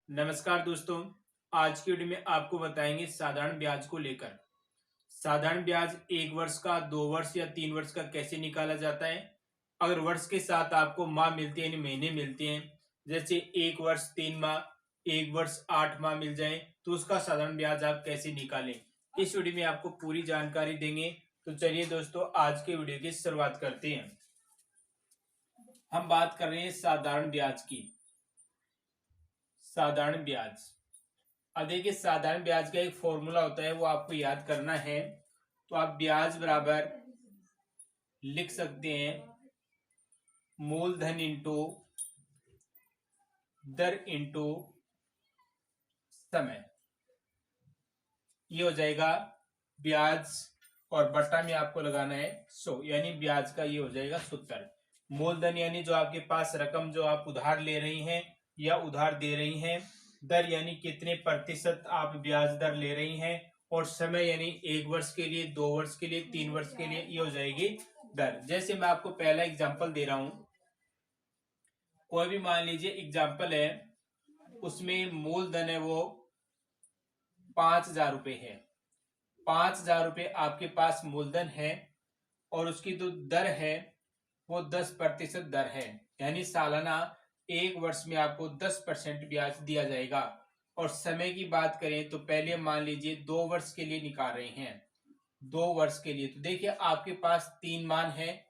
नमस्कार दोस्तों। आज की वीडियो में आपको बताएंगे साधारण ब्याज को लेकर। साधारण ब्याज 1 वर्ष का, 2 वर्ष या 3 वर्ष का कैसे निकाला जाता है। अगर वर्ष के साथ आपको माह मिलते हैं यानी महीने मिलते हैं, जैसे 1 वर्ष 3 माह, 1 वर्ष 8 माह मिल जाए तो उसका साधारण ब्याज आप कैसे निकालें, इस वीडियो में आपको पूरी जानकारी देंगे। तो चलिए दोस्तों, आज के वीडियो की शुरुआत करते हैं। हम बात कर रहे हैं साधारण ब्याज की। साधारण ब्याज, अब देखिए साधारण ब्याज का एक फॉर्मूला होता है, वो आपको याद करना है। तो आप ब्याज बराबर लिख सकते हैं मूलधन इंटू दर इंटू समय। ये हो जाएगा ब्याज, और बट्टा में आपको लगाना है 100, यानी ब्याज का ये हो जाएगा सूत्र। मूलधन यानी जो आपके पास रकम जो आप उधार ले रही हैं या उधार दे रही हैं, दर यानी कितने प्रतिशत आप ब्याज दर ले रही हैं, और समय यानी 1 वर्ष के लिए, 2 वर्ष के लिए, 3 वर्ष के लिए, ये हो जाएगी दर। जैसे मैं आपको पहला एग्जांपल दे रहा हूं, कोई भी मान लीजिए एग्जांपल है, उसमें मूलधन है वो 5,000 रुपए है। 5,000 रुपए आपके पास मूलधन है और उसकी जो दर है वो 10% दर है, यानी सालाना 1 वर्ष में आपको 10% ब्याज दिया जाएगा। और समय की बात करें तो पहले मान लीजिए 2 वर्ष के लिए निकाल रहे हैं। 2 वर्ष के लिए तो देखिए आपके पास 3 मान है,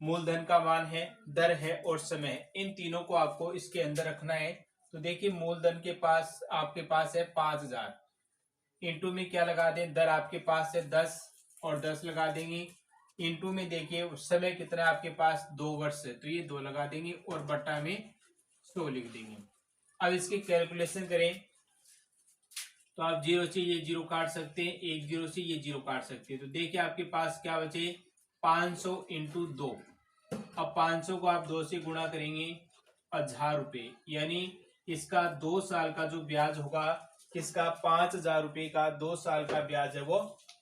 मूलधन का मान है, दर है और समय है। इन तीनों को आपको इसके अंदर रखना है। तो देखिए मूलधन के पास आपके पास है 5,000, इंटू में क्या लगा दें, दर आपके पास है 10 और 10 लगा देंगे। इंटू में देखिए समय कितना है आपके पास, 2 वर्ष है, तो ये 2 लगा देंगे और बट्टा में 100 लिख देंगे। अब इसकी कैलकुलेशन करें तो आप 0 से ये 0 काट सकते हैं, 1 0 से ये 0 काट सकते हैं। तो देखिए आपके पास क्या बचे, 500 इंटू 2। अब 500 को आप 2 से गुणा करेंगे, 1,000 रुपये, यानी इसका 2 साल का जो ब्याज होगा, इसका 5,000 रुपये का 2 साल का ब्याज है वो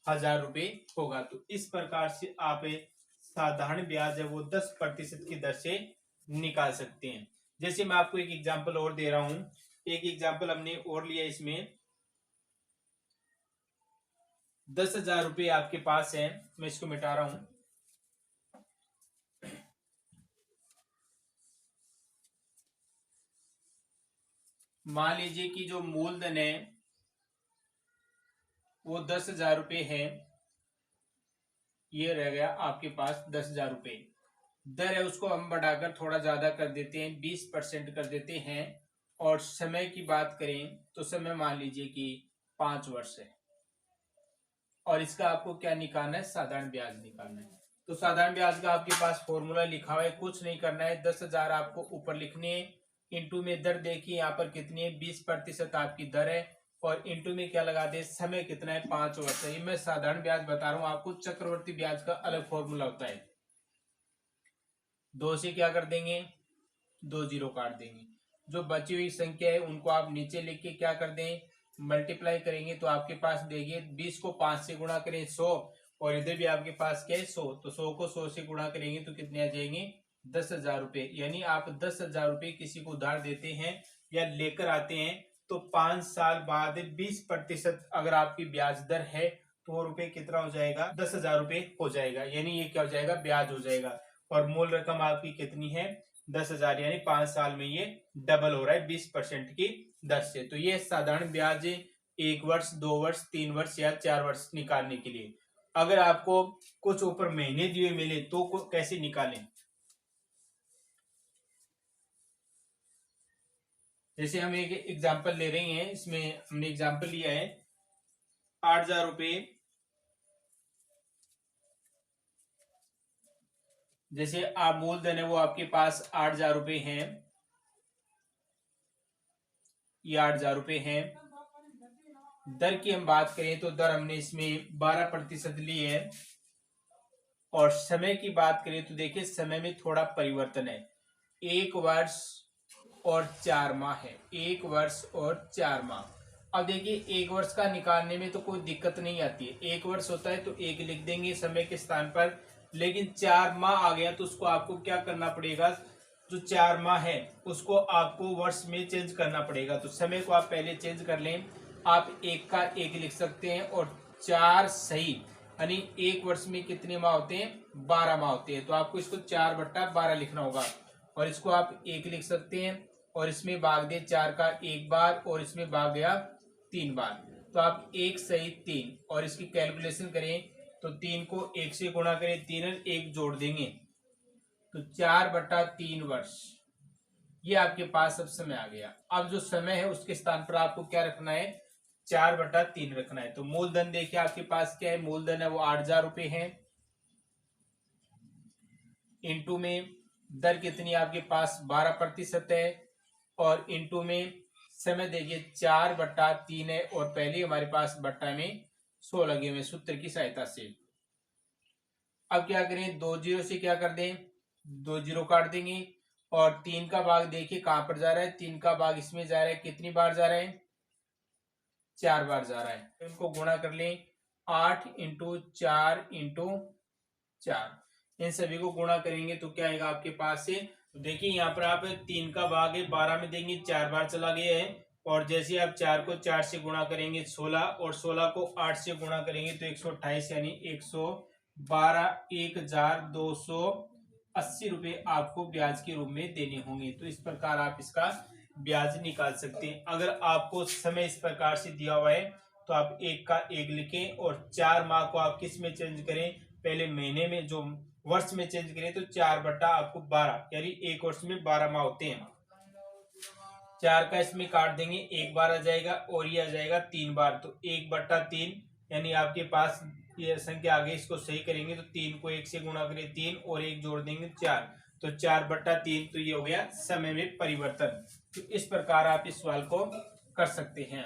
1,000 रुपये होगा। तो इस प्रकार से आप साधारण ब्याज है वो 10% की दर से निकाल सकते हैं। जैसे मैं आपको एक एग्जांपल और दे रहा हूं, एक एग्जांपल हमने और लिया, इसमें 10,000 रुपये आपके पास है। मैं इसको मिटा रहा हूं। मान लीजिए कि जो मूलधन है वो 10,000 रुपये है, ये रह गया आपके पास 10,000 रुपये। दर है उसको हम बढ़ाकर थोड़ा ज्यादा कर देते हैं, 20% कर देते हैं। और समय की बात करें तो समय मान लीजिए कि 5 वर्ष है, और इसका आपको क्या निकालना है, साधारण ब्याज निकालना है। तो साधारण ब्याज का आपके पास फॉर्मूला लिखा हुआ है, कुछ नहीं करना है, 10,000 आपको ऊपर लिखने है। इंटू में दर देखिए यहाँ पर कितनी है, 20% आपकी दर है, और इंटू में क्या लगा दे, समय कितना है, 5 वर्ष है। ये मैं साधारण ब्याज बता रहा हूँ आपको, चक्रवर्ती ब्याज का अलग फॉर्मूला होता है। 2 से क्या कर देंगे, 2 0 काट देंगे। जो बची हुई संख्या है उनको आप नीचे लिख के क्या कर दें, मल्टीप्लाई करेंगे। तो आपके पास देखिए 20 को 5 से गुणा करें 100, और इधर भी आपके पास क्या है 100, तो 100 को 100 से गुणा करेंगे तो कितने आ जाएंगे, 10,000 रुपये। यानी आप 10,000 रुपये किसी को उधार देते हैं या लेकर आते हैं, तो 5 साल बाद 20% अगर आपकी ब्याज दर है तो वो रुपये कितना हो जाएगा, 10,000 रुपये हो जाएगा। यानी ये क्या हो जाएगा, ब्याज हो जाएगा। और मूल रकम आपकी कितनी है, 10,000, यानी 5 साल में ये डबल हो रहा है 20% की दर से। तो ये साधारण ब्याज 1 वर्ष, 2 वर्ष, 3 वर्ष या 4 वर्ष निकालने के लिए। अगर आपको कुछ ऊपर महीने दिए मिले तो कैसे निकालें, जैसे हम एक एग्जांपल ले रहे हैं, इसमें हमने एग्जांपल लिया है 8,000 रुपये। जैसे आप मूलधन है वो आपके पास 8,000 रुपये है, ये 8,000 रुपये है। दर की हम बात करें तो दर हमने इसमें 12% ली है। और समय की बात करें तो देखिए समय में थोड़ा परिवर्तन है, 1 वर्ष और 4 माह है, 1 वर्ष और 4 माह। अब देखिए 1 वर्ष का निकालने में तो कोई दिक्कत नहीं आती है, 1 वर्ष होता है तो 1 लिख देंगे समय के स्थान पर। लेकिन 4 माह आ गया तो उसको आपको क्या करना पड़ेगा, जो 4 माह है उसको आपको वर्ष में चेंज करना पड़ेगा। तो समय को आप पहले चेंज कर लें। आप 1 का 1 लिख सकते हैं और 4 सही, यानी 1 वर्ष में कितने माह होते हैं? 12 माह होते हैं। तो आपको इसको 4/12 लिखना होगा और इसको आप 1 लिख सकते हैं और इसमें भाग दे 4 का 1 बार और इसमें भाग गया 3 बार। तो आप 1 सही 3 और इसकी कैलकुलेशन करें तो 3 को 1 से गुणा करें, 3 और 1 जोड़ देंगे तो 4/3 वर्ष। ये आपके पास अब समय आ गया। अब जो समय है उसके स्थान पर आपको क्या रखना है? 4/3 रखना है। तो मूलधन देखिए आपके पास क्या है? मूलधन है वो 8,000 रुपए है। इंटू में दर कितनी आपके पास? 12% है और इंटू में समय देखिए 4/3 है और पहले हमारे पास बट्टा में 100 लगे हुए सूत्र की सहायता से। अब क्या करें? 2 जीरो से क्या कर दें? 2 जीरो काट देंगे और 3 का भाग देखिए कहां पर जा रहा है? 3 का भाग इसमें जा रहा है। कितनी बार जा रहा है? 4 बार जा रहा है। तो इनको गुणा कर लें 8 इंटू 4 इंटू 4। इन सभी को गुणा करेंगे तो क्या आएगा आपके पास से? तो देखिए यहाँ पर आप 3 का भाग है 12 में देंगे, 4 बार चला गया है और जैसे आप 4 को 4 से गुणा करेंगे 16 और 16 को 8 से गुणा करेंगे तो 128 यानी 112 1,280 रुपए आपको ब्याज के रूप में देने होंगे। तो इस प्रकार आप इसका ब्याज निकाल सकते हैं। अगर आपको समय इस प्रकार से दिया हुआ है तो आप 1 का 1 लिखें और 4 माह को आप किस में चेंज करें? पहले महीने में, जो वर्ष में चेंज करें तो 4/12 यानी 1 वर्ष में 12 माह होते हैं। 4 का इसमें काट देंगे, 1 बार आ जाएगा और ये आ जाएगा 3 बार। तो 1/3 यानी आपके पास ये संख्या आगे इसको सही करेंगे तो 3 को 1 से गुणा करें 3 और 1 जोड़ देंगे 4। तो 4/3 तो ये हो गया समय में परिवर्तन। तो इस प्रकार आप इस सवाल को कर सकते हैं।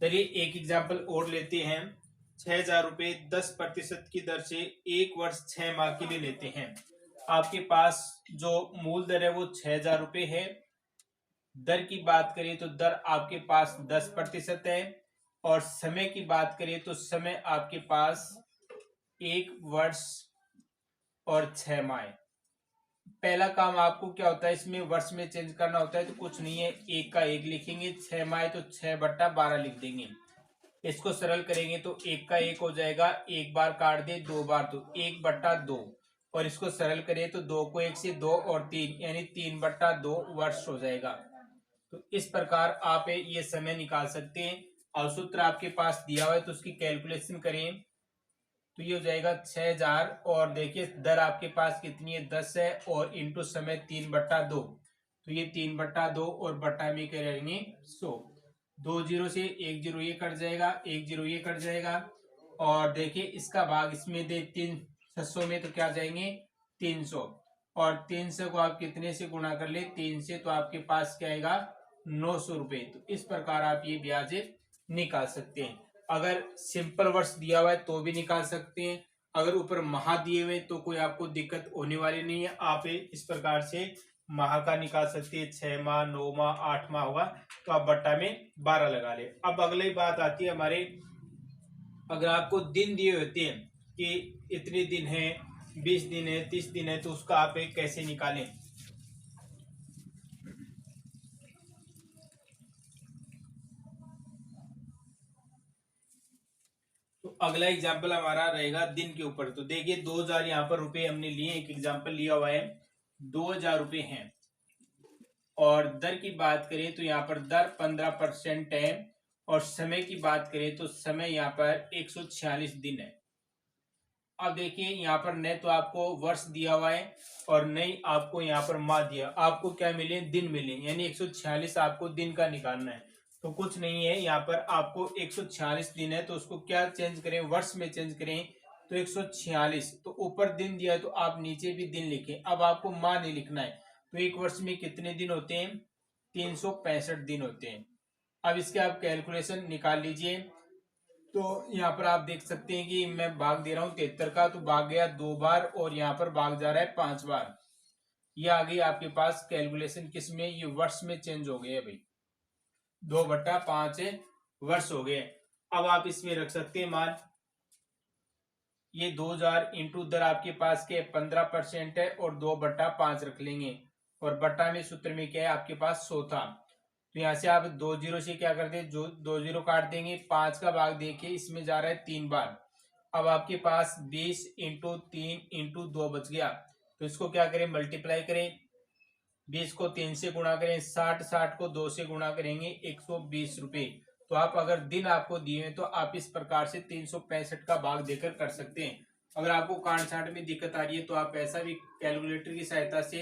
चलिए एक एग्जाम्पल और लेते हैं। 6,000 रुपए 10% की दर से 1 वर्ष 6 माह के लिए लेते हैं। आपके पास जो मूल दर है वो 6,000 रुपए है। दर की बात करें तो दर आपके पास 10% है और समय की बात करें तो समय आपके पास 1 वर्ष और 6 माह। पहला काम आपको क्या होता है? इसमें वर्ष में चेंज करना होता है। तो कुछ नहीं है, 1 का 1 लिखेंगे, 6 माह तो 6/12 लिख देंगे। इसको सरल करेंगे तो 1 का 1 हो जाएगा, 1 बार काट दे 2 बार तो 1/2 और इसको सरल करें तो 2 को 1 से 2 और 3 यानी 3/2 वर्ष हो जाएगा। तो इस प्रकार आप ये समय निकाल सकते हैं। और सूत्र आपके पास दिया हुआ है तो उसकी कैलकुलेशन करें तो ये हो जाएगा 6,000 और देखिए दर आपके पास कितनी है? 10 है और इंटू समय 3/2 तो ये 3/2 और बट्टा में क्या रहेंगे? 100। 2 जीरो से 1 जीरो ये कट जाएगा, 1 जीरो ये कट जाएगा और देखिए इसका भाग इसमें दे 600 में तो क्या जाएंगे? 300 और 300 को आप कितने से गुणा कर ले? 3 से, तो आपके पास क्या आएगा? 900 रुपए। तो इस प्रकार आप ये ब्याज निकाल सकते हैं। अगर सिंपल वर्ष दिया हुआ है तो भी निकाल सकते हैं। अगर ऊपर माह दिए हुए तो कोई आपको दिक्कत होने वाली नहीं है। आप इस प्रकार से माह का निकाल सकते हैं। 6 माह, 9 माह, 8 माह होगा तो आप बट्टा में 12 लगा ले। अब अगली बात आती है हमारे, अगर आपको दिन दिए होते हैं कि इतने दिन है, 20 दिन है, 30 दिन है, तो उसका आप एक कैसे निकालें? तो अगला एग्जाम्पल हमारा रहेगा दिन के ऊपर। तो देखिए 2,000 यहाँ पर रुपए हमने लिए, एक एग्जाम्पल लिया हुआ है, 2,000 रुपए हैं और दर की बात करें तो यहाँ पर दर 15% है और समय की बात करें तो समय यहाँ पर 146 दिन है। अब देखिए यहाँ पर न तो आपको वर्ष दिया हुआ है और न ही आपको यहाँ पर माह दिया। आपको क्या मिले? दिन मिले, यानी 146 आपको दिन का निकालना है। तो कुछ नहीं है, यहाँ पर आपको 146 दिन है तो उसको क्या चेंज करें? वर्ष में चेंज करें तो 146। तो ऊपर दिन दिया है तो आप नीचे भी दिन लिखें। अब आपको माह नहीं लिखना है। तो एक वर्ष में कितने दिन होते हैं? 365 दिन होते हैं। अब इसके आप कैलकुलेशन निकाल लीजिए। तो यहाँ पर आप देख सकते हैं कि मैं भाग दे रहा हूँ 73 का, तो भाग गया 2 बार और यहाँ पर भाग जा रहा है 5 बार। ये आ गई आपके पास कैलकुलेशन किस में? ये वर्ष में चेंज हो गया भाई, 2/5 वर्ष हो गए। अब आप इसमें रख सकते हैं मान, ये 2000 इंटू दर आपके पास के 15% है और 2/5 रख लेंगे, और बट्टा में सूत्र में क्या है आपके पास 100 था, तो यहाँ से आप 2 जीरो से क्या करते हैं, जो 2 जीरो काट देंगे, 5 का भाग देखिए इसमें जा रहा है 3 बार। अब आपके पास 20 इंटू 3 इंटू 2 बच गया, तो इसको क्या करें, मल्टीप्लाई करें, 20 को 3 से गुणा करें, 60 को 2 से गुणा करेंगे, 120 रुपए। तो आप अगर दिन आपको दिए हैं तो आप इस प्रकार से 365 का भाग देकर कर सकते हैं। अगर आपको काट छांट में दिक्कत आ रही है तो आप ऐसा भी कैलकुलेटर की सहायता से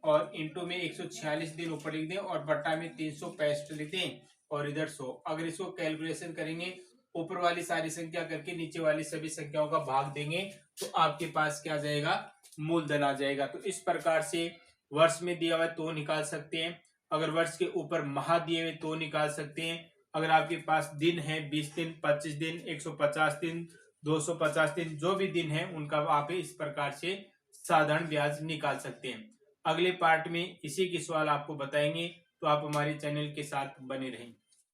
और इंटू में 146 दिन ऊपर लिख दें और बट्टा में 365 लिख दें और इधर 100। अगर इसको कैलकुलेशन करेंगे, ऊपर वाली सारी संख्या करके नीचे वाली सभी संख्याओं का भाग देंगे, तो आपके पास क्या आ जाएगा, मूलधन आ जाएगा। तो इस प्रकार से वर्ष में दिया हुआ है तो निकाल सकते हैं, अगर वर्ष के ऊपर माह दिए हुए तो निकाल सकते हैं, अगर आपके पास दिन है 20 दिन, 25 दिन, 150 दिन, 250 दिन, जो भी दिन है उनका आप इस प्रकार से साधारण ब्याज निकाल सकते हैं। अगले पार्ट में इसी के सवाल आपको बताएंगे, तो आप हमारे चैनल के साथ बने रहें।